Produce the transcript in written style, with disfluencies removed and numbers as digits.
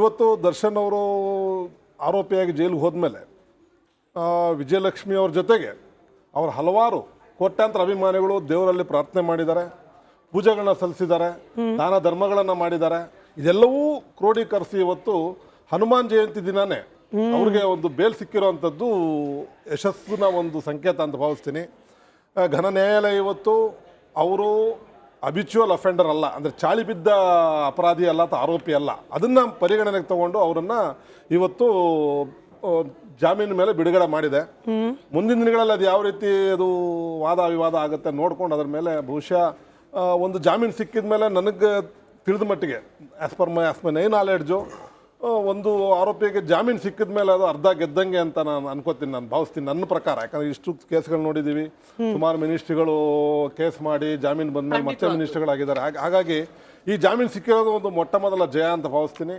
ಇವತ್ತು ದರ್ಶನ್ ಅವರು ಆರೋಪಿಯಾಗಿ ಜೈಲಿಗೆ ಹೋದ್ಮೇಲೆ ವಿಜಯಲಕ್ಷ್ಮಿ ಅವ್ರ ಜೊತೆಗೆ ಅವ್ರ ಹಲವಾರು ಕೋಟ್ಯಾಂತರ ಅಭಿಮಾನಿಗಳು ದೇವರಲ್ಲಿ ಪ್ರಾರ್ಥನೆ ಮಾಡಿದ್ದಾರೆ, ಪೂಜೆಗಳನ್ನ ಸಲ್ಲಿಸಿದ್ದಾರೆ, ದಾನ ಧರ್ಮಗಳನ್ನು ಮಾಡಿದ್ದಾರೆ. ಇದೆಲ್ಲವೂ ಕ್ರೋಢೀಕರಿಸಿ ಇವತ್ತು ಹನುಮಾನ್ ಜಯಂತಿ ದಿನಾನೇ ಅವ್ರಿಗೆ ಒಂದು ಬೇಲ್ ಸಿಕ್ಕಿರುವಂಥದ್ದು ಯಶಸ್ಸಿನ ಒಂದು ಸಂಕೇತ ಅಂತ ಭಾವಿಸ್ತೀನಿ. ಘನ ನ್ಯಾಯಾಲಯ ಇವತ್ತು ಅವರು ಅಬಿಚುವಲ್ ಅಫೆಂಡರ್ ಅಲ್ಲ, ಅಂದರೆ ಚಾಳಿ ಬಿದ್ದ ಅಪರಾಧಿ ಅಲ್ಲ ಅಥವಾ ಆರೋಪಿ ಅಲ್ಲ, ಅದನ್ನು ಪರಿಗಣನೆಗೆ ತಗೊಂಡು ಅವರನ್ನು ಇವತ್ತು ಜಾಮೀನು ಮೇಲೆ ಬಿಡುಗಡೆ ಮಾಡಿದೆ. ಮುಂದಿನ ದಿನಗಳಲ್ಲಿ ಅದು ಯಾವ ರೀತಿ ಅದು ವಾದ ವಿವಾದ ಆಗುತ್ತೆ ನೋಡ್ಕೊಂಡು ಅದ್ರ ಮೇಲೆ ಬಹುಶಃ ಒಂದು ಜಾಮೀನು ಸಿಕ್ಕಿದ ಮೇಲೆ ನನಗೆ ತಿಳಿದ ಮಟ್ಟಿಗೆ ಆ್ಯಸ್ ಪರ್ ಮೈ ನೈ ನಾಲೆಡ್ಜು ಒಂದು ಆರೋಪಿಗೆ ಜಾಮೀನು ಸಿಕ್ಕಿದ ಮೇಲೆ ಅದು ಅರ್ಧ ಗೆದ್ದಂಗೆ ಅಂತ ನಾನು ಅನ್ಕೋತೀನಿ, ನಾನು ಭಾವಿಸ್ತೀನಿ ನನ್ನ ಪ್ರಕಾರ. ಯಾಕಂದರೆ ಇಷ್ಟು ಕೇಸ್ಗಳು ನೋಡಿದ್ದೀವಿ, ಸುಮಾರು ಮಿನಿಸ್ಟ್ರಿಗಳು ಕೇಸ್ ಮಾಡಿ ಜಾಮೀನು ಬಂದಮೇಲೆ ಮತ್ತೆ ಮಿನಿಸ್ಟ್ರಿಗಳಾಗಿದ್ದಾರೆ. ಹಾಗಾಗಿ ಈ ಜಾಮೀನು ಸಿಕ್ಕಿರೋದು ಒಂದು ಮೊಟ್ಟ ಮೊದಲ ಜಯ ಅಂತ ಭಾವಿಸ್ತೀನಿ.